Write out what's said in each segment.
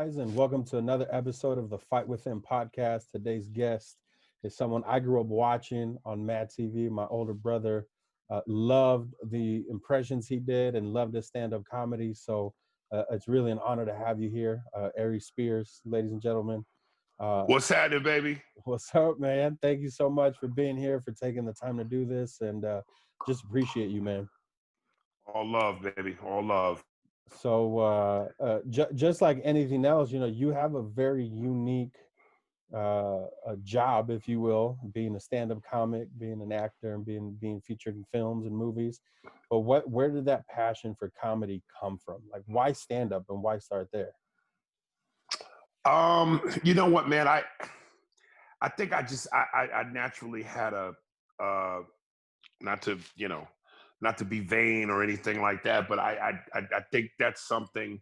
guys, and welcome to another episode of the Fight Within podcast. Today's guest is someone I grew up watching on MadTV. My older brother loved the impressions he did and loved his stand-up comedy. So it's really an honor to have you here, Aries Spears, ladies and gentlemen. What's happening, baby? What's up, man? Thank you so much for being here, for taking the time to do this, and just appreciate you, man. All love, baby. All love. So just like anything else, you have a very unique a job, if you will, being a stand-up comic, being an actor, and being featured in films and movies. But where did that passion for comedy come from? Like, why stand-up and why start there? You know what, man? I think I naturally had a not to be vain or anything like that, but I think that's something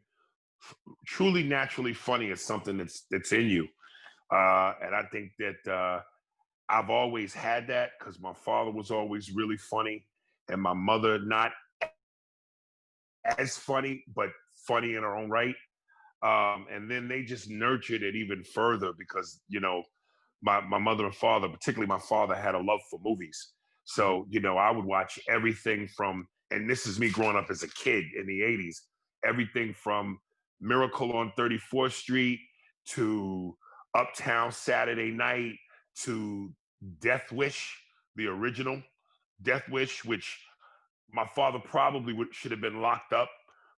truly naturally funny. Is something that's in you. And I think that I've always had that because my father was always really funny and my mother not as funny, but funny in her own right. And then they just nurtured it even further because, my mother and father, particularly my father, had a love for movies. So, I would watch everything from, and this is me growing up as a kid in the 80s, everything from Miracle on 34th Street to Uptown Saturday Night to Death Wish, the original Death Wish, which my father probably should have been locked up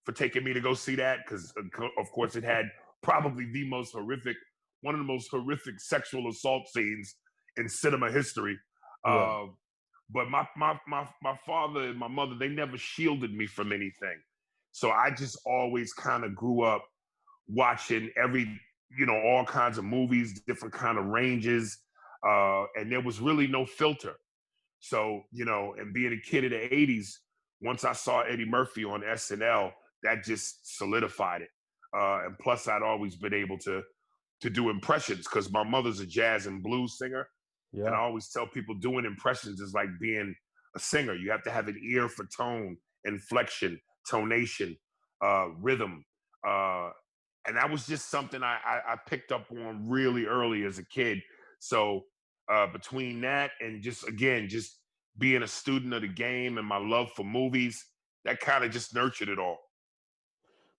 for taking me to go see that because, of course, it had probably one of the most horrific sexual assault scenes in cinema history. Yeah. But my father and my mother, they never shielded me from anything. So I just always kind of grew up watching all kinds of movies, different kind of ranges. And there was really no filter. So, and being a kid of the 80s, once I saw Eddie Murphy on SNL, that just solidified it. And plus, I'd always been able to do impressions because my mother's a jazz and blues singer. Yeah. And I always tell people doing impressions is like being a singer. You have to have an ear for tone, inflection, tonation, rhythm. And that was just something I picked up on really early as a kid. So between that and just being a student of the game and my love for movies, that kind of just nurtured it all.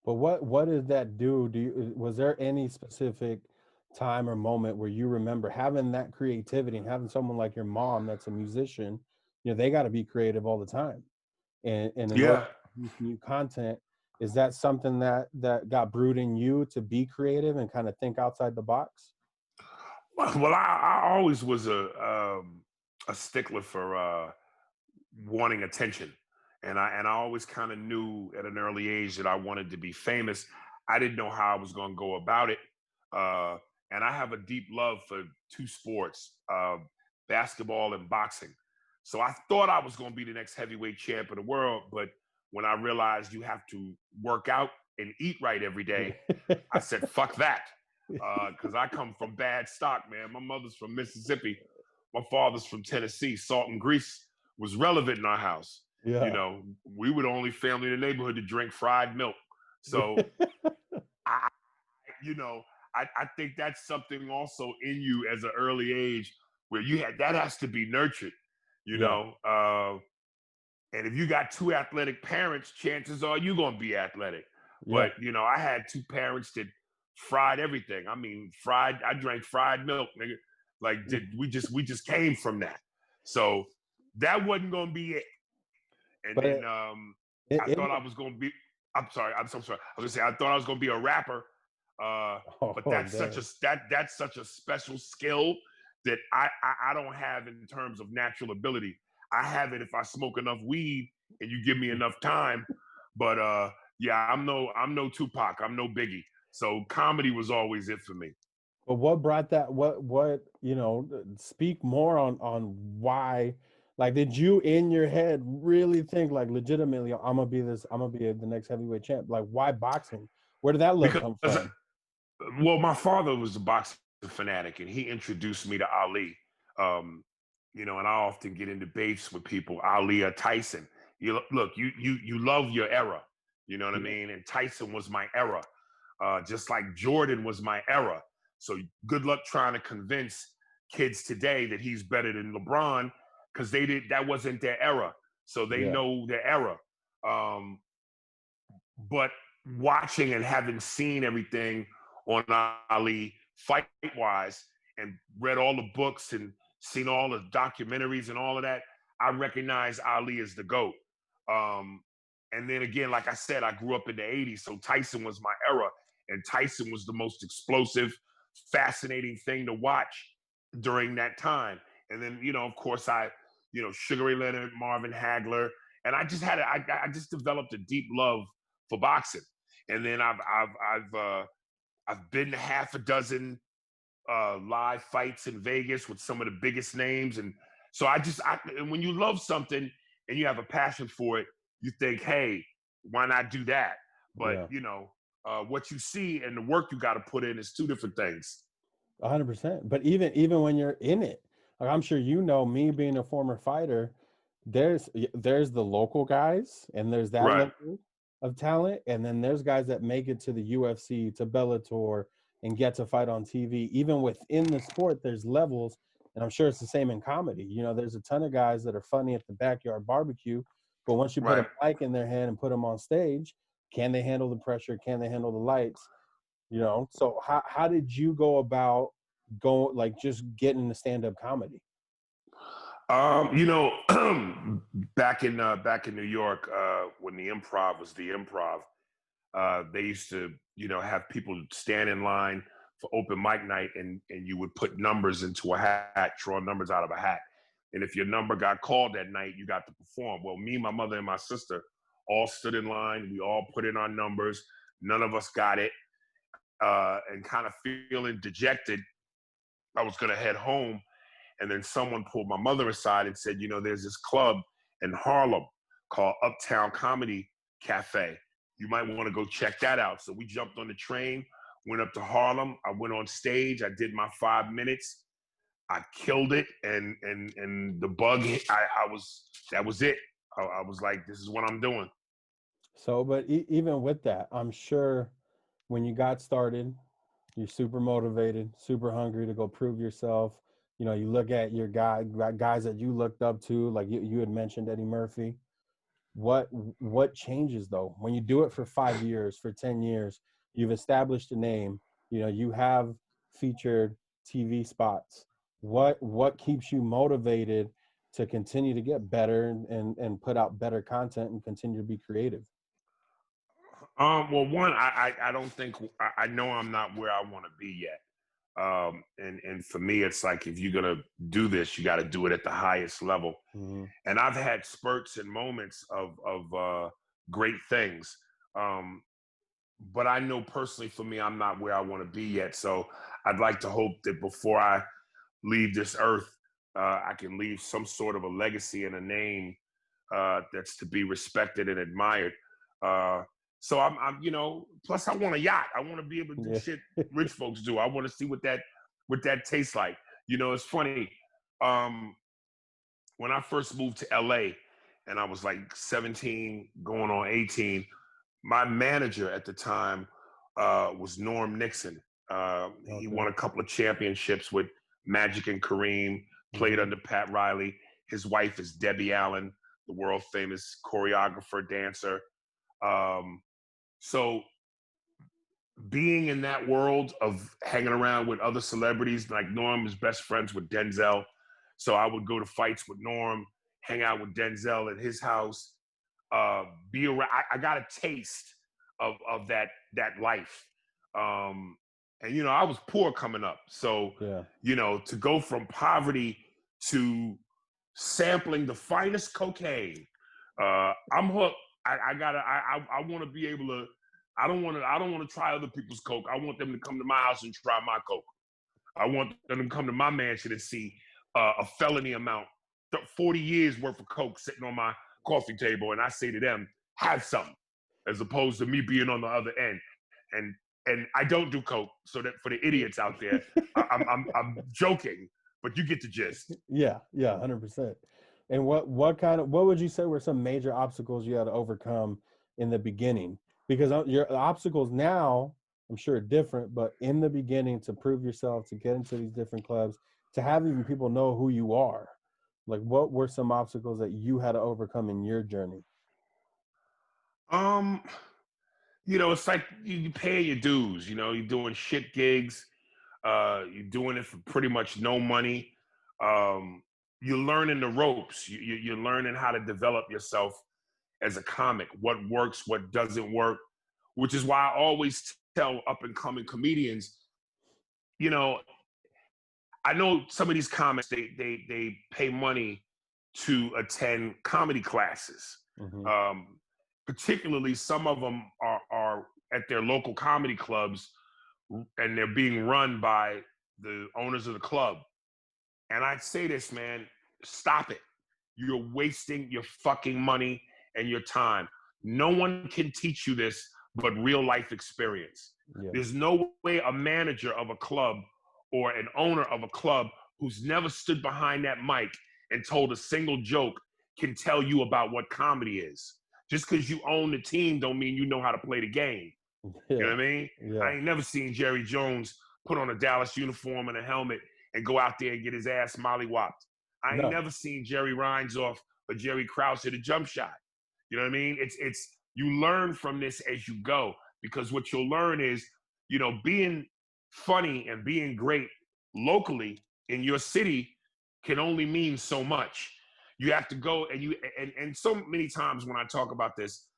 But what does that do? Was there any specific time or moment where you remember having that creativity and having someone like your mom that's a musician? They got to be creative all the time, and in order to produce new content, is that something that got brewed in you to be creative and kind of think outside the box? Well, I always was a stickler for wanting attention. And I always kind of knew at an early age that I wanted to be famous. I didn't know how I was going to go about it. And I have a deep love for two sports, basketball and boxing. So I thought I was going to be the next heavyweight champ of the world. But when I realized you have to work out and eat right every day, I said, fuck that. Because I come from bad stock, man. My mother's from Mississippi. My father's from Tennessee. Salt and grease was relevant in our house. Yeah. We were the only family in the neighborhood to drink fried milk. So I think that's something also in you as an early age where that has to be nurtured, and if you got two athletic parents, chances are you're going to be athletic. Yeah. But, I had two parents that fried everything. I mean, I drank fried milk, nigga. Like we just came from that. So that wasn't going to be it. And then I thought I was going to be, I'm sorry. I'm so sorry. I was going to say, I thought I was going to be a rapper. But that's such a special skill that I don't have in terms of natural ability. I have it if I smoke enough weed and you give me enough time. But yeah, I'm no Tupac. I'm no Biggie. So comedy was always it for me. But what brought that? What speak more on why? Like, did you in your head really think like legitimately, I'm gonna be the next heavyweight champ? Like, why boxing? Where did that look come from? Well, my father was a boxing fanatic, and he introduced me to Ali. And I often get in debates with people, Ali or Tyson. You love your era, you know what I mean? And Tyson was my era. Just like Jordan was my era. So good luck trying to convince kids today that he's better than LeBron, because that wasn't their era. So they Yeah. know their era. But watching and having seen everything on Ali fight wise, and read all the books and seen all the documentaries and all of that, I recognize Ali as the GOAT. And then again, like I said, I grew up in the 80s, so Tyson was my era, and Tyson was the most explosive, fascinating thing to watch during that time. And then, of course, Sugar Ray Leonard, Marvin Hagler, and I just developed a deep love for boxing. And then I've been to half a dozen live fights in Vegas with some of the biggest names. And so and when you love something and you have a passion for it, you think, hey, why not do that? But Yeah. what you see and the work you got to put in is two different things. 100%. But even when you're in it, like, I'm sure me being a former fighter, there's the local guys, and there's that Right. level of talent, and then there's guys that make it to the UFC, to Bellator, and get to fight on TV. Even within the sport, there's levels, and I'm sure it's the same in comedy. There's a ton of guys that are funny at the backyard barbecue, but once you put Right. a mic in their hand and put them on stage, can they handle the pressure? Can they handle the lights? So how did you go about just getting into stand-up comedy? Back in New York, when the Improv was the Improv, they used to have people stand in line for open mic night, and you would put numbers into a hat, draw numbers out of a hat, and if your number got called that night, you got to perform. Well, me, my mother, and my sister all stood in line. We all put in our numbers. None of us got it, and kind of feeling dejected, I was going to head home. And then someone pulled my mother aside and said, there's this club in Harlem called Uptown Comedy Cafe. You might want to go check that out. So we jumped on the train, went up to Harlem. I went on stage. I did my 5 minutes. I killed it. And the bug, that was it. I was like, this is what I'm doing. So, but even with that, I'm sure when you got started, you're super motivated, super hungry to go prove yourself. You look at your guys that you looked up to, like you had mentioned Eddie Murphy. What changes though when you do it for 5 years, for 10 years? You've established a name. You have featured TV spots. What keeps you motivated to continue to get better and put out better content and continue to be creative? Well, one, I don't think I know I'm not where I want to be yet. And for me, it's like, if you're gonna do this, you got to do it at the highest level. Mm-hmm. And I've had spurts and moments of great things, but I know personally for me, I'm not where I want to be yet. So I'd like to hope that before I leave this earth, I can leave some sort of a legacy and a name that's to be respected and admired. So I'm plus I want a yacht. I want to be able to do shit rich folks do. I want to see what that tastes like. It's funny. When I first moved to LA and I was like 17 going on 18, my manager at the time was Norm Nixon. He won a couple of championships with Magic and Kareem, played under Pat Riley. His wife is Debbie Allen, the world famous choreographer, dancer. So being in that world of hanging around with other celebrities, like Norm is best friends with Denzel. So I would go to fights with Norm, hang out with Denzel at his house, be around. I got a taste of that life. And I was poor coming up. So, to go from poverty to sampling the finest cocaine, I'm hooked. I want to be able to. I don't want to try other people's coke. I want them to come to my house and try my coke. I want them to come to my mansion and see a felony amount, 40 years worth of coke sitting on my coffee table, and I say to them, "Have some," as opposed to me being on the other end. And I don't do coke, so that for the idiots out there, I'm joking, but you get the gist. Yeah, 100%. And what would you say were some major obstacles you had to overcome in the beginning? Because your obstacles now I'm sure different, but in the beginning, to prove yourself, to get into these different clubs, to have even people know who you are, like what were some obstacles that you had to overcome in your journey? Um, it's like you pay your dues. You're doing shit gigs. You're doing it for pretty much no money. Um, you're learning the ropes. You're learning how to develop yourself as a comic, what works, what doesn't work, which is why I always tell up and coming comedians, you know, I know some of these comics, they pay money to attend comedy classes. Hmm. Um, Particularly, some of them are at their local comedy clubs, and they're being run by the owners of the club. And I'd say this, man, stop it. You're wasting your fucking money and your time. No one can teach you this but real life experience. Yeah. There's no way a manager of a club or an owner of a club who's never stood behind that mic and told a single joke can tell you about what comedy is. Just because you own the team don't mean you know how to play the game. You know Yeah. what I mean? I Yeah. ain't never seen Jerry Jones put on a Dallas uniform and a helmet and go out there and get his ass mollywopped. I ain't No. never seen Jerry Reinsdorf or Jerry Krause hit a jump shot. You know what I mean? It's you learn from this as you go, because what you'll learn is, being funny and being great locally in your city can only mean so much. You have to go and so many times when I talk about this,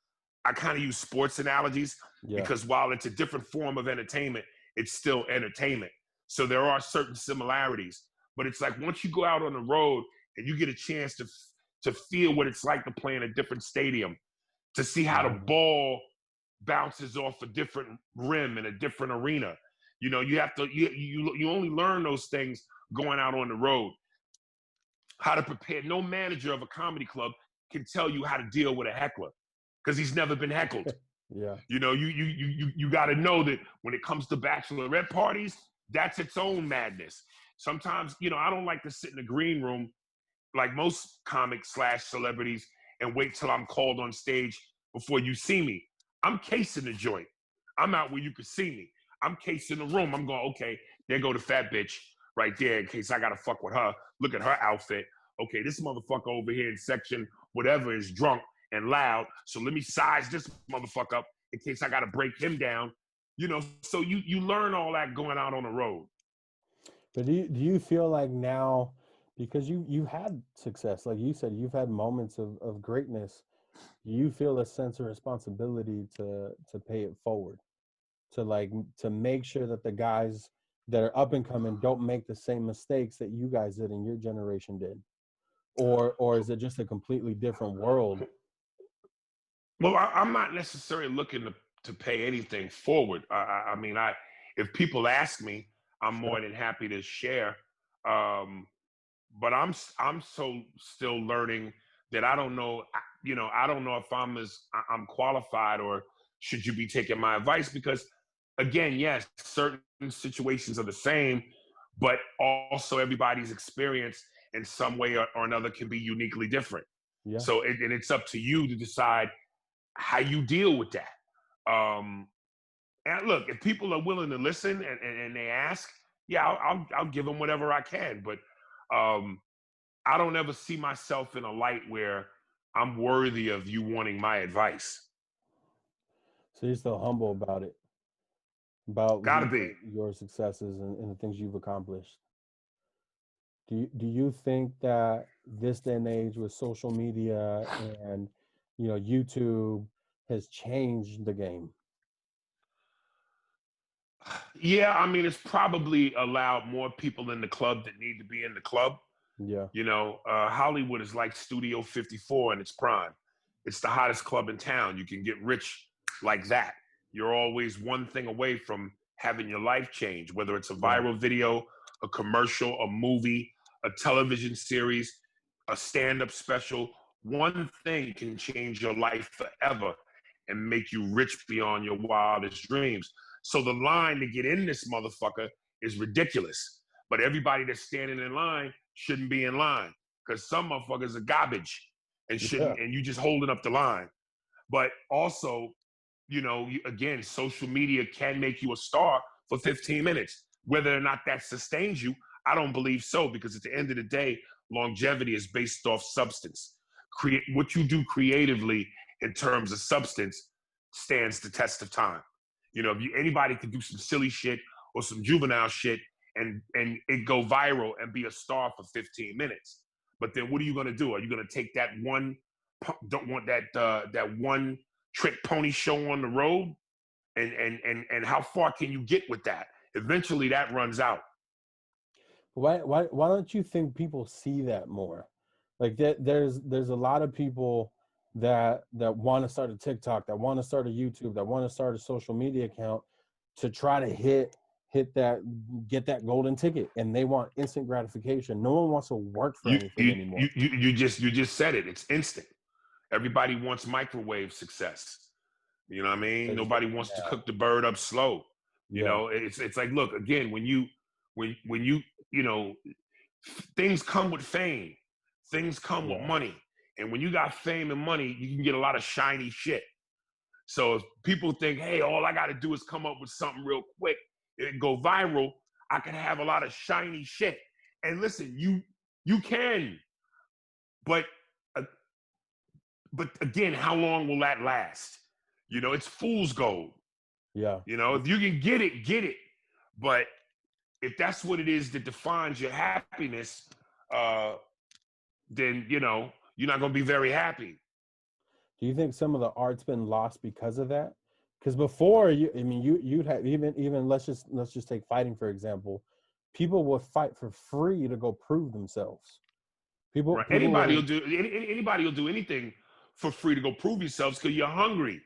I kind of use sports analogies, Yeah. because while it's a different form of entertainment, it's still entertainment. So there are certain similarities. But it's like once you go out on the road and you get a chance to feel what it's like to play in a different stadium, to see how the Hmm. ball bounces off a different rim in a different arena. You have to you only learn those things going out on the road. How to prepare. No manager of a comedy club can tell you how to deal with a heckler because he's never been heckled. Yeah. You got to know that when it comes to bachelorette parties, that's its own madness. Sometimes, I don't like to sit in the green room like most comics slash celebrities and wait till I'm called on stage before you see me. I'm casing the joint. I'm out where you can see me. I'm casing the room. I'm going, okay, there go the fat bitch right there in case I got to fuck with her. Look at her outfit. Okay, this motherfucker over here in section whatever is drunk and loud. So let me size this motherfucker up in case I got to break him down. So you learn all that going out on the road. But do you feel like now, because you had success, like you said, you've had moments of greatness, do you feel a sense of responsibility to pay it forward, to like to make sure that the guys that are up and coming don't make the same mistakes that you guys did and your generation did? Or is it just a completely different world? Well, I'm not necessarily looking to pay anything forward. I mean, if people ask me, I'm more Sure. than happy to share. Um, but I'm so still learning that I don't know. I don't know if I'm qualified, or should you be taking my advice? Because again, yes, certain situations are the same, but also everybody's experience in some way or another can be uniquely different. Yeah. So and it's up to you to decide how you deal with that. And look, if people are willing to listen and they ask, yeah, I'll give them whatever I can. But um, I don't ever see myself in a light where I'm worthy of you wanting my advice. So you're still humble about it, about Gotta be. your successes and the things you've accomplished. Do you think that this day and age with social media and YouTube has changed the game? Yeah, I mean, it's probably allowed more people in the club that need to be in the club. Yeah. Hollywood is like Studio 54 in its prime. It's the hottest club in town. You can get rich like that. You're always one thing away from having your life change, whether it's a Yeah. viral video, a commercial, a movie, a television series, a stand-up special. One thing can change your life forever and make you rich beyond your wildest dreams. So the line to get in this motherfucker is ridiculous. But everybody that's standing in line shouldn't be in line, because some motherfuckers are garbage and Yeah. shouldn't, and you just holding up the line. But also, again, social media can make you a star for 15 minutes. Whether or not that sustains you, I don't believe so, because at the end of the day, longevity is based off substance. What you do creatively in terms of substance stands the test of time. Anybody can do some silly shit or some juvenile shit and it go viral and be a star for 15 minutes. But then what are you going to do? Are you going to take that one, don't want that one trick pony show on the road? And how far can you get with that? Eventually that runs out. Why don't you think people see that more? Like there's a lot of people that want to start a TikTok, that want to start a YouTube, that want to start a social media account to try to get that golden ticket, and they want instant gratification. No one wants to work for anything anymore. You just said it. It's instant. Everybody wants microwave success. You know what I mean? Nobody wants to cook the bird up slow. It's like, look, again, when you things come with fame, things come with money. And when you got fame and money, you can get a lot of shiny shit. So if people think, hey, all I got to do is come up with something real quick, it go viral, I can have a lot of shiny shit. And listen, you can, but again, how long will that last? It's fool's gold. Yeah. If you can get it. But if that's what it is that defines your happiness, then you're not going to be very happy. Do you think some of the art's been lost because of that? Because before, you'd have even let's just take fighting for example. People would fight for free to go prove themselves. People, right. Anybody will do anything for free to go prove yourselves because you're hungry.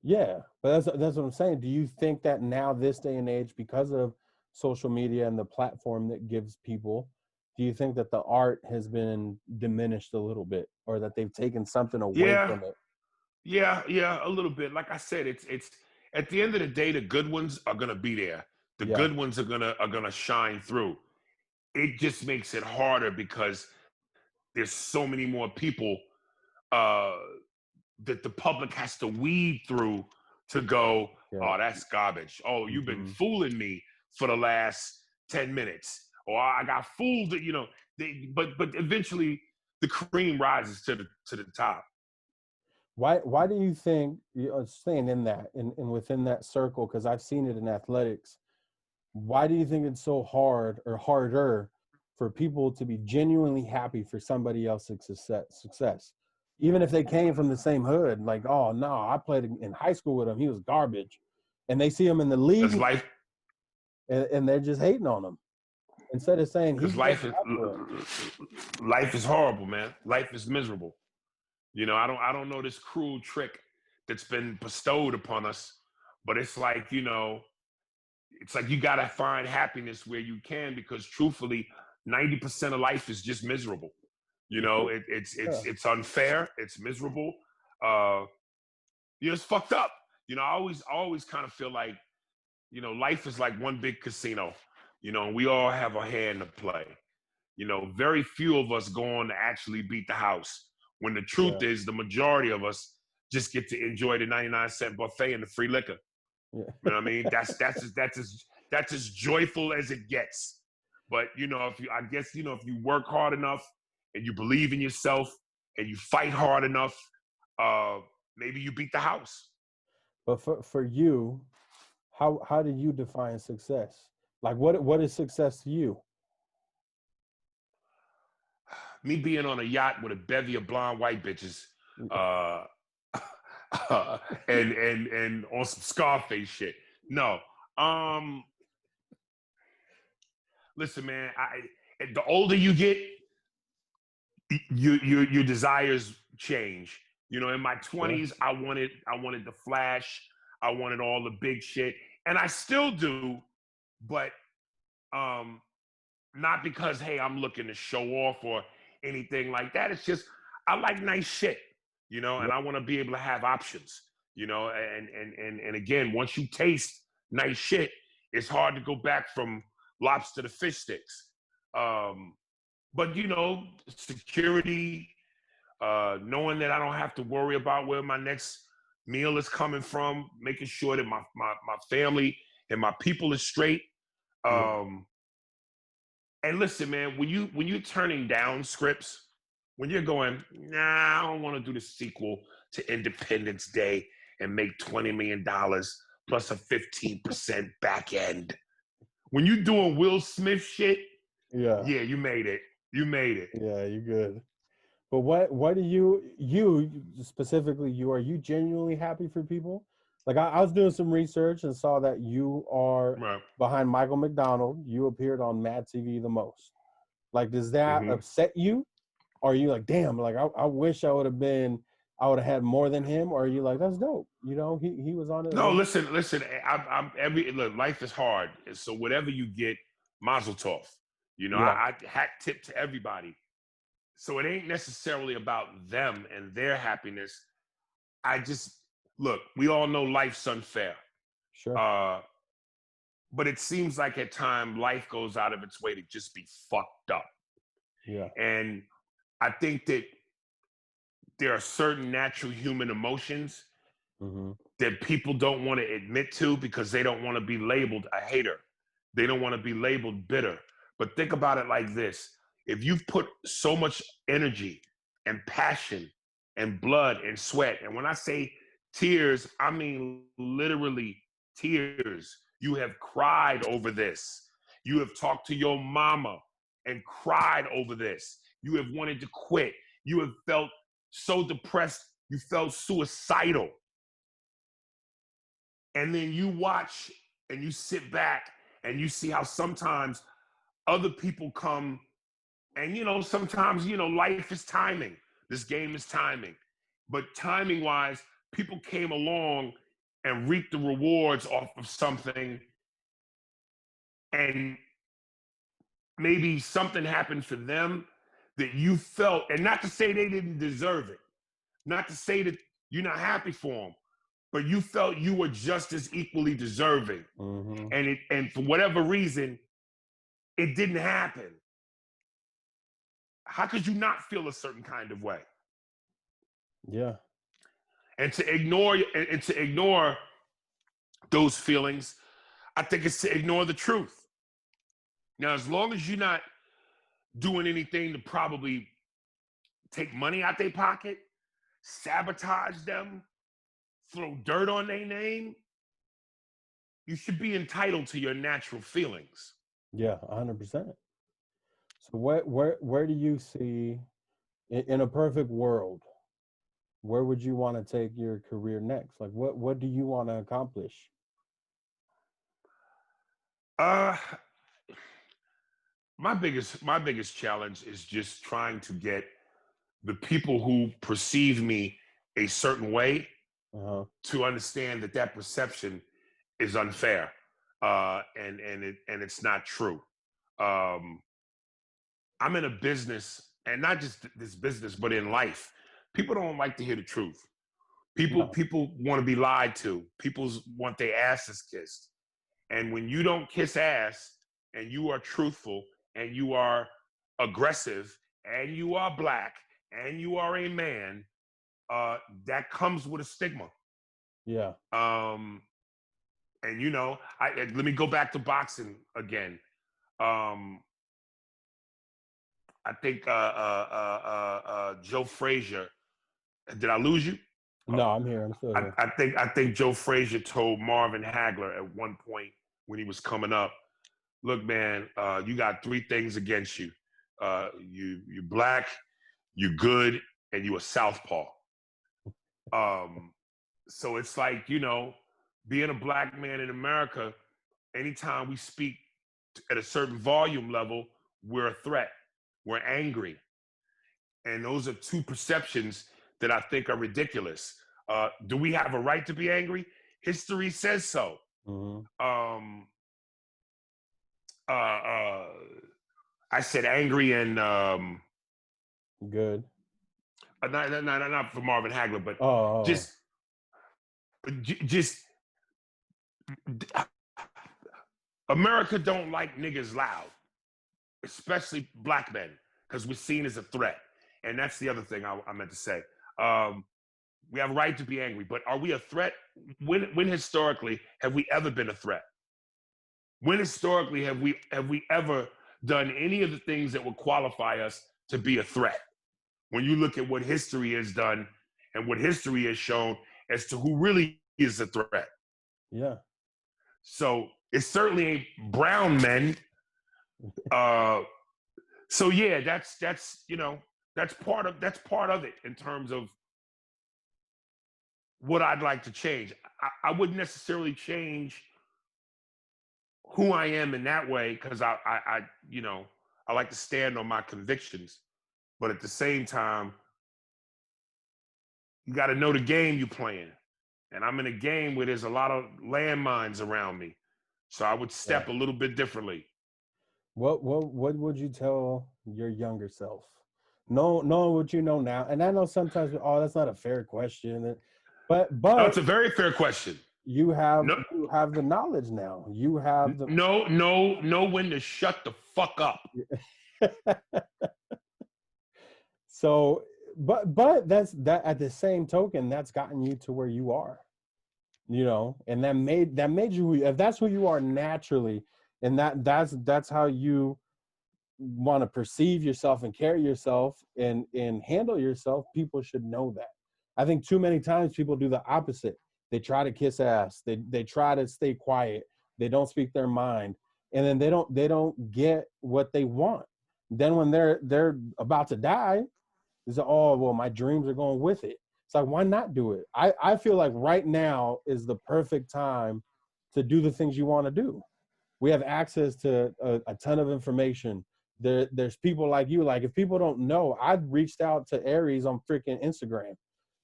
Yeah, but that's what I'm saying. Do you think that now, this day and age, because of social media and the platform that gives people, do you think that the art has been diminished a little bit, or that they've taken something away from it? Yeah, a little bit. Like I said, it's at the end of the day, the good ones are gonna be there. The good ones are gonna shine through. It just makes it harder because there's so many more people that the public has to weed through to go, oh, that's garbage. Oh, you've been fooling me for the last 10 minutes. Or I got fooled, but eventually the cream rises to the top. Why do you think, staying in that and within that circle, because I've seen it in athletics, why do you think it's so hard or harder for people to be genuinely happy for somebody else's success? Even if they came from the same hood, like, oh no, I played in high school with him, he was garbage. And they see him in the league and they're just hating on him. Instead of saying life is horrible, man. Life is miserable. I don't know this cruel trick that's been bestowed upon us, but it's like, it's like you gotta find happiness where you can, because truthfully, 90% of life is just miserable. It's unfair, it's miserable. It's fucked up. I always kind of feel like, life is like one big casino, and we all have a hand to play. Very few of us go on to actually beat the house, when the truth is the majority of us just get to enjoy the 99-cent buffet and the free liquor. You know what I mean? That's as joyful as it gets. But if you work hard enough and you believe in yourself and you fight hard enough, maybe you beat the house. But for you, how do you define success? Like what is success to you? Me being on a yacht with a bevy of blonde white bitches, and on some Scarface shit. No. Listen, man, the older you get, your desires change. In my 20s, I wanted the flash, I wanted all the big shit, and I still do, but not because, hey, I'm looking to show off or anything like that. It's just I like nice shit, and I want to be able to have options, and again, once you taste nice shit, it's hard to go back from lobster to fish sticks. But security, knowing that I don't have to worry about where my next meal is coming from, making sure that my family and my people is straight. Yeah. And listen, man, when you're turning down scripts, when you're going, nah, I don't want to do the sequel to Independence Day and make $20 million plus a 15% back end. When you're doing Will Smith shit, Yeah. yeah, you made it. You made it. Yeah, you good. But what do you specifically, are you genuinely happy for people? Like I was doing some research and saw that you are Right. behind Michael McDonald. You appeared on MadTV the most. Like, does that Mm-hmm. upset you? Or are you like, damn, like I wish I would have had more than him? Or are you like, that's dope? You know, he was on it. No, listen. I'm look, life is hard. So whatever you get, mazel tov. You know, Yeah, I hat tip to everybody. So it ain't necessarily about them and their happiness. I just look, we all know life's unfair. sure. But it seems like at times life goes out of its way to just be fucked up. Yeah. And I think that there are certain natural human emotions Mm-hmm. that people don't want to admit to because they don't want to be labeled a hater. They don't want to be labeled bitter. But think about it like this. If you've put so much energy and passion and blood and sweat, and when I say tears, I mean literally tears. You have cried over this. You have talked to your mama and cried over this. You have wanted to quit. You have felt so depressed, you felt suicidal. And then you watch and you sit back and you see how sometimes other people come and, sometimes, life is timing. This game is timing. But timing wise, people came along and reaped the rewards off of something. And maybe something happened for them that you felt, and not to say they didn't deserve it, not to say that you're not happy for them, but you felt you were just as equally deserving. Mm-hmm. And for whatever reason, it didn't happen. How could you not feel a certain kind of way? Yeah. And to ignore those feelings, I think it's to ignore the truth. Now, as long as you're not doing anything to probably take money out their pocket, sabotage them, throw dirt on their name, you should be entitled to your natural feelings. Yeah, 100%. So where do you see in a perfect world, where would you want to take your career next? Like what do you want to accomplish? Uh my biggest challenge is just trying to get the people who perceive me a certain way Uh-huh. to understand that perception is unfair, and it's not true. Um, I'm in a business, and not just this business, but in life, people don't like to hear the truth. People No. people want to be lied to. People want their asses kissed. And when you don't kiss ass, and you are truthful, and you are aggressive, and you are black, and you are a man, that comes with a stigma. Yeah. Um, and let me go back to boxing again. Um, I think Joe Frazier. Did I lose you? No, Oh, I'm here. I'm still here. I think Joe Frazier told Marvin Hagler at one point when he was coming up, "Look, man, you got three things against you. You're black, you're good, and you a southpaw." So it's like, being a black man in America, anytime we speak at a certain volume level, we're a threat. We're angry. And those are two perceptions that I think are ridiculous. Do we have a right to be angry? History says so. Mm-hmm. Uh, I said angry and Good. not for Marvin Hagler, but Oh. just America don't like niggas loud, especially black men, because we're seen as a threat. And that's the other thing I meant to say. We have a right to be angry, but are we a threat? When historically have we ever been a threat? When historically have we ever done any of the things that would qualify us to be a threat? When you look at what history has done and what history has shown as to who really is a threat. Yeah. So it certainly ain't brown men. So yeah, that's part of it in terms of what I'd like to change. I wouldn't necessarily change who I am in that way, because I like to stand on my convictions. But at the same time, you got to know the game you're playing. And I'm in a game where there's a lot of landmines around me. So I would step a little bit differently. What would you tell your younger self? Knowing what you know now, and I know sometimes, that's not a fair question, but No, it's a very fair question. You have the knowledge now. You have the know when to shut the fuck up. So, but that's at the same token, that's gotten you to where you are, and that made you, if that's who you are naturally, and that's how you want to perceive yourself and carry yourself and handle yourself. People should know that. I think too many times people do the opposite. They try to kiss ass. They try to stay quiet. They don't speak their mind, and then they don't get what they want. Then when they're about to die, they say, "Oh, well, my dreams are going with it." It's like, why not do it? I feel like right now is the perfect time to do the things you want to do. We have access to a ton of information. There's people like you. Like, if people don't know, I've reached out to Aries on freaking Instagram.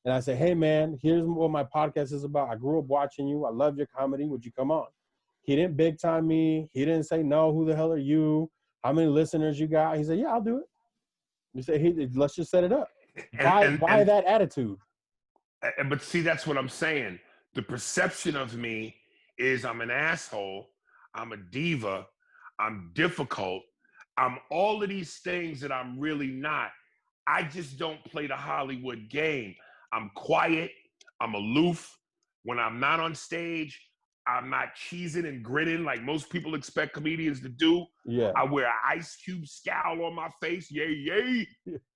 And I say, hey, man, here's what my podcast is about. I grew up watching you. I love your comedy. Would you come on? He didn't big time me. He didn't say, no, who the hell are you? How many listeners you got? He said, yeah, I'll do it. You say, let's just set it up. Why that attitude? But see, that's what I'm saying. The perception of me is I'm an asshole. I'm a diva. I'm difficult. I'm all of these things that I'm really not. I just don't play the Hollywood game. I'm quiet. I'm aloof. When I'm not on stage, I'm not cheesing and grinning like most people expect comedians to do. Yeah. I wear an Ice Cube scowl on my face. Yay, yay.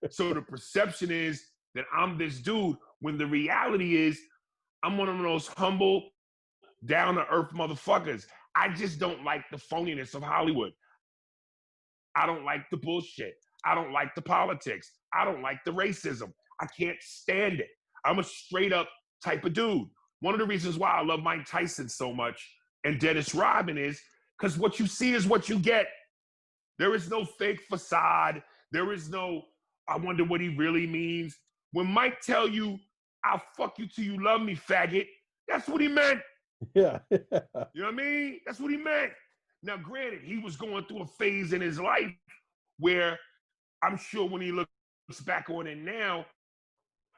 So the perception is that I'm this dude, when the reality is I'm one of those humble, down-to-earth motherfuckers. I just don't like the phoniness of Hollywood. I don't like the bullshit. I don't like the politics. I don't like the racism. I can't stand it. I'm a straight up type of dude. One of the reasons why I love Mike Tyson so much and Dennis Rodman is because what you see is what you get. There is no fake facade. There is no, I wonder what he really means. When Mike tell you, I'll fuck you till you love me, faggot, that's what he meant. Yeah. You know what I mean? That's what he meant. Now, granted, he was going through a phase in his life where I'm sure when he looks back on it now,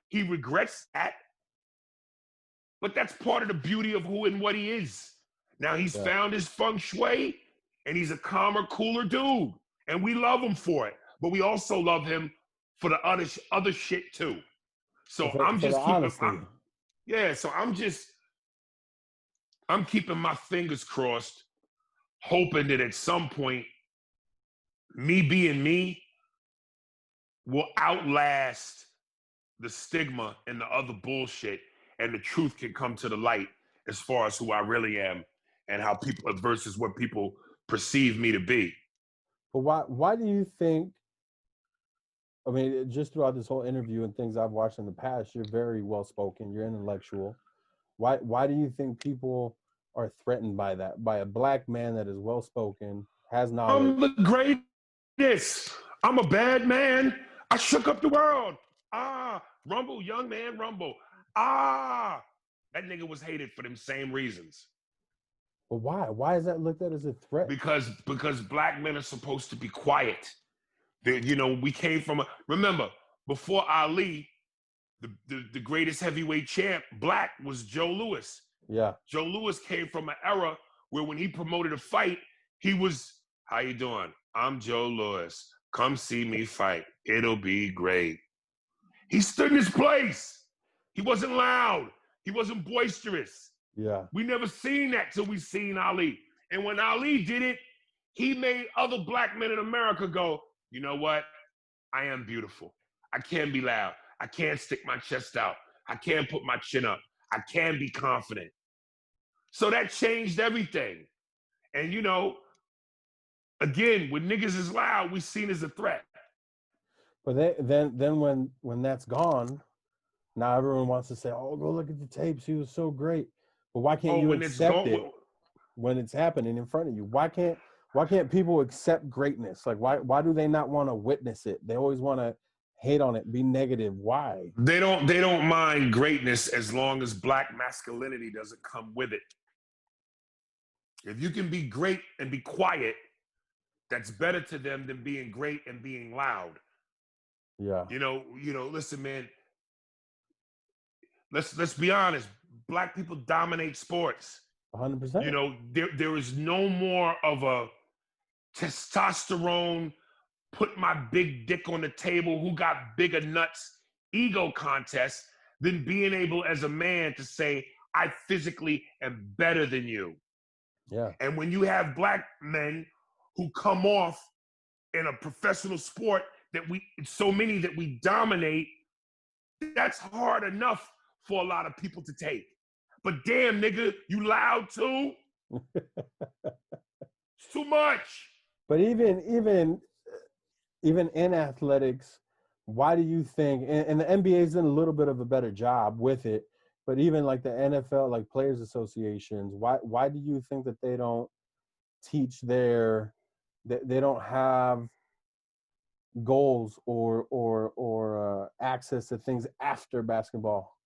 he regrets that. But that's part of the beauty of who and what he is. Now he's found his feng shui, and he's a calmer, cooler dude. And we love him for it. But we also love him for the other shit too. So I'm keeping my fingers crossed, hoping that at some point, me being me will outlast the stigma and the other bullshit, and the truth can come to the light as far as who I really am and how people versus what people perceive me to be. But why do you think, I mean, just throughout this whole interview and things I've watched in the past, you're very well-spoken, you're intellectual. Why do you think people are threatened by that, by a black man that is well-spoken, has knowledge? I'm the greatest. I'm a bad man. I shook up the world. Rumble, young man, rumble. That nigga was hated for them same reasons. But why? Why is that looked at as a threat? Because black men are supposed to be quiet. We came from remember, before Ali, the greatest heavyweight champ, black, was Joe Louis. Yeah. Joe Louis came from an era where when he promoted a fight, he was, how you doing? I'm Joe Louis. Come see me fight. It'll be great. He stood in his place. He wasn't loud. He wasn't boisterous. Yeah. We never seen that till we seen Ali. And when Ali did it, he made other black men in America go, you know what? I am beautiful. I can be loud. I can stick my chest out. I can put my chin up. I can be confident. So that changed everything. And you know, again, when niggas is loud, we seen as a threat. But then when that's gone, now everyone wants to say, "Oh, go look at the tapes. He was so great." But why can't you when it's accept it gone, when it's happening in front of you? Why can't people accept greatness? Like why do they not want to witness it? They always want to hate on it, be negative. Why? they don't mind greatness as long as black masculinity doesn't come with it. If you can be great and be quiet, that's better to them than being great and being loud. Yeah. You know, listen, man, let's be honest. Black people dominate sports. 100%. You know, there is no more of a testosterone, put my big dick on the table, who got bigger nuts ego contest than being able as a man to say, I physically am better than you. Yeah. And when you have black men who come off in a professional sport that so many that we dominate, that's hard enough for a lot of people to take. But damn, nigga, you loud too? It's too much. But even in athletics, why do you think, and the NBA's done a little bit of a better job with it, but even like the NFL, like players associations, why do you think that they don't teach they don't have goals or access to things after basketball?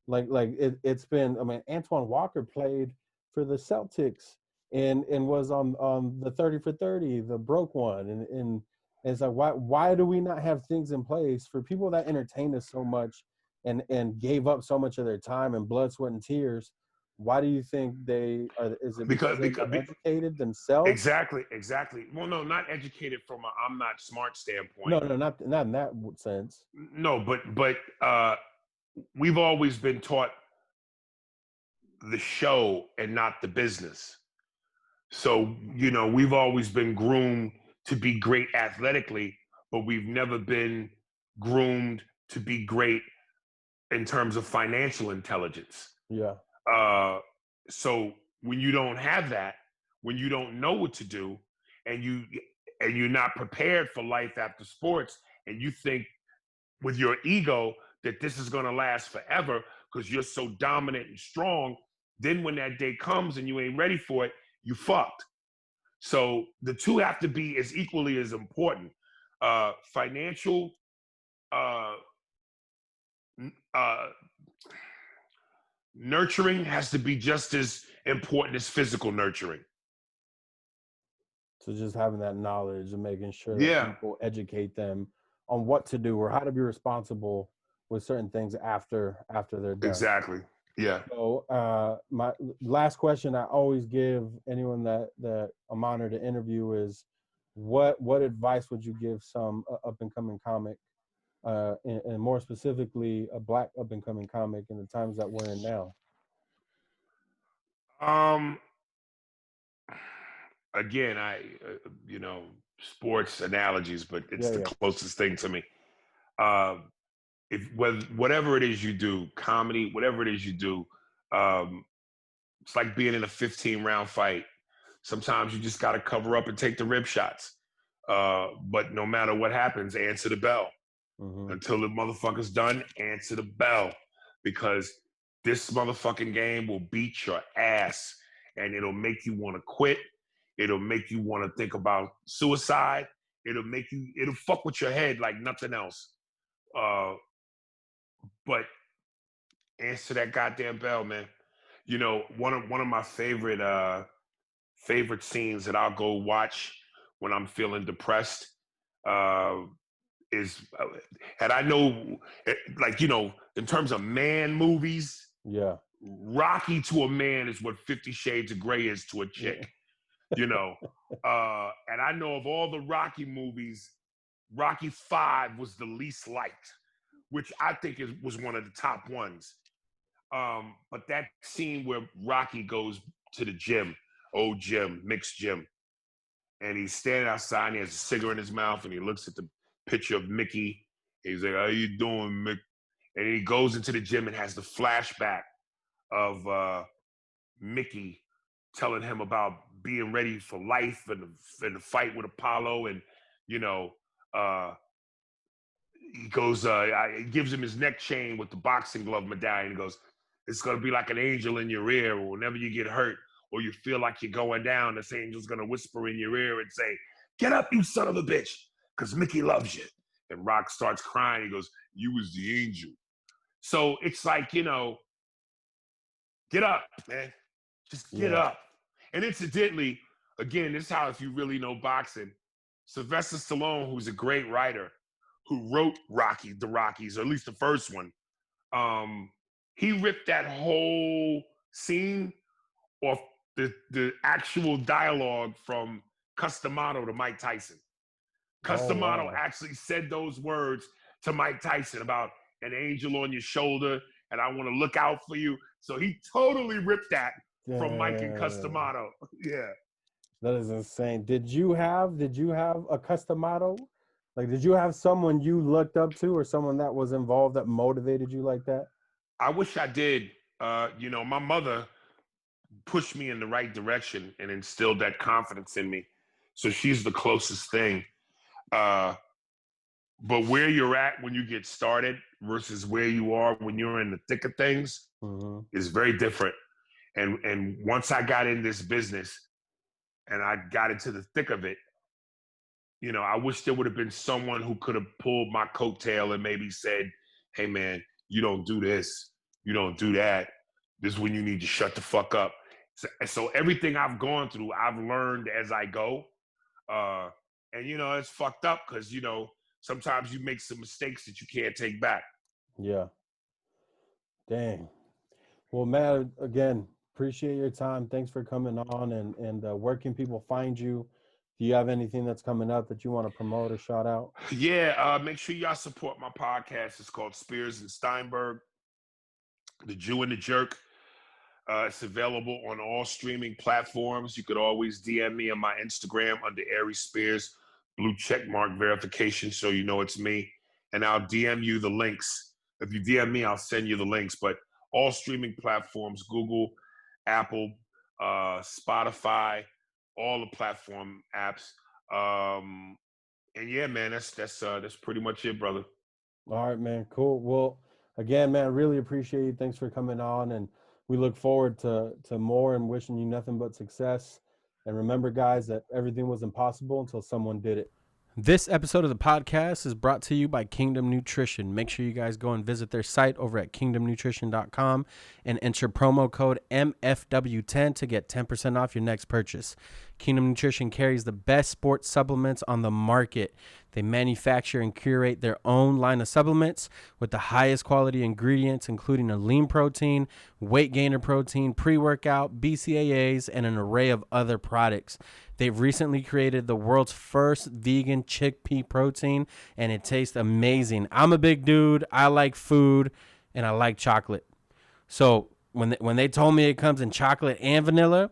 Like it's been, I mean, Antoine Walker played for the Celtics and was on the 30 for 30, the broke one. And it's like, why do we not have things in place for people that entertain us so much and gave up so much of their time and blood, sweat, and tears? Why do you think they are? Is it because they're not educated themselves? Exactly. Well, no, not educated from a I'm not smart standpoint. No, not in that sense. No, but we've always been taught the show and not the business. So, you know, we've always been groomed to be great athletically, but we've never been groomed to be great in terms of financial intelligence. Yeah. So when you don't have that, when you don't know what to do, and you're not prepared for life after sports, and you think with your ego that this is going to last forever because you're so dominant and strong, then when that day comes and you ain't ready for it, you fucked. So the two have to be as equally as important. Financial nurturing has to be just as important as physical nurturing. So just having that knowledge and making sure that people educate them on what to do or how to be responsible with certain things after they're done. Exactly. Yeah. So my last question I always give anyone that I'm honored to interview is, what advice would you give some up and coming comic, and more specifically a Black up and coming comic in the times that we're in now? Again, sports analogies, but it's the closest thing to me. Whatever it is you do, comedy, whatever it is you do, it's like being in a 15-round fight. Sometimes you just got to cover up and take the rib shots. But no matter what happens, answer the bell. Mm-hmm. Until the motherfucker's done, answer the bell. Because this motherfucking game will beat your ass. And it'll make you want to quit. It'll make you want to think about suicide. It'll fuck with your head like nothing else. But answer that goddamn bell, man. You know, one of my favorite scenes that I'll go watch when I'm feeling depressed is, and I know, like, you know, in terms of man movies, Rocky to a man is what 50 Shades of Grey is to a chick, you know. And I know of all the Rocky movies, Rocky V was the least liked, which I think was one of the top ones. But that scene where Rocky goes to the gym, old gym, mixed gym, and he's standing outside and he has a cigarette in his mouth and he looks at the picture of Mickey. He's like, "How you doing, Mick?" And he goes into the gym and has the flashback of Mickey telling him about being ready for life and the fight with Apollo, and you know, uh, he goes, he gives him his neck chain with the boxing glove medallion. He goes, "It's gonna be like an angel in your ear. Whenever you get hurt or you feel like you're going down, this angel's gonna whisper in your ear and say, 'Get up, you son of a bitch, because Mickey loves you.'" And Rock starts crying. He goes, "You was the angel." So it's like, get up, man. Just get Yeah. up. And incidentally, again, this is how, if you really know boxing, Sylvester Stallone, who's a great writer, who wrote the Rockies, or at least the first one, he ripped that whole scene off the actual dialogue from Customato to Mike Tyson. Oh Customato wow. actually said those words to Mike Tyson about an angel on your shoulder and I want to look out for you. So he totally ripped that from Mike and Damn. Customato. Yeah. That is insane. Did you have a customato? Like, did you have someone you looked up to or someone that was involved that motivated you like that? I wish I did. My mother pushed me in the right direction and instilled that confidence in me. So she's the closest thing. Uh, but where you're at when you get started versus where you are when you're in the thick of things Mm-hmm. is very different. And once I got in this business and I got into the thick of it, I wish there would have been someone who could have pulled my coattail and maybe said, "Hey man, you don't do this, you don't do that. This is when you need to shut the fuck up." So everything I've gone through, I've learned as I go. And it's fucked up because sometimes you make some mistakes that you can't take back. Yeah. Dang. Well, Matt, again, appreciate your time. Thanks for coming on. And where can people find you? Do you have anything that's coming up that you want to promote or shout out? Yeah, make sure y'all support my podcast. It's called Spears and Steinberg, The Jew and the Jerk. It's available on all streaming platforms. You could always DM me on my Instagram under Aries Spears, blue check mark verification, so you know it's me. And I'll DM you the links. If you DM me, I'll send you the links. But all streaming platforms, Google, Apple, Spotify, all the platform apps. And yeah, man, that's pretty much it, brother. All right, man. Cool. Well, again, man, really appreciate you. Thanks for coming on. And we look forward to more and wishing you nothing but success. And remember, guys, that everything was impossible until someone did it. This episode of the podcast is brought to you by Kingdom Nutrition. Make sure you guys go and visit their site over at kingdomnutrition.com and enter promo code MFW10 to get 10% off your next purchase. Kingdom Nutrition carries the best sports supplements on the market. They manufacture and curate their own line of supplements with the highest quality ingredients, including a lean protein, weight gainer protein, pre-workout, BCAAs, and an array of other products. They've recently created the world's first vegan chickpea protein, and it tastes amazing. I'm a big dude. I like food, and I like chocolate. So when they told me it comes in chocolate and vanilla,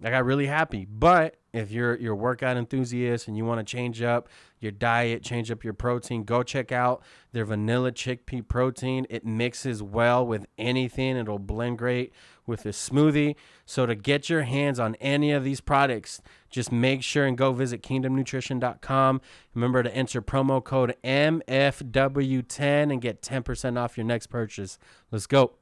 I got really happy. But if you're a workout enthusiast and you want to change up your diet, change up your protein, go check out their vanilla chickpea protein. It mixes well with anything. It'll blend great with a smoothie. So to get your hands on any of these products, just make sure and go visit kingdomnutrition.com. Remember to enter promo code MFW10 and get 10% off your next purchase. Let's go.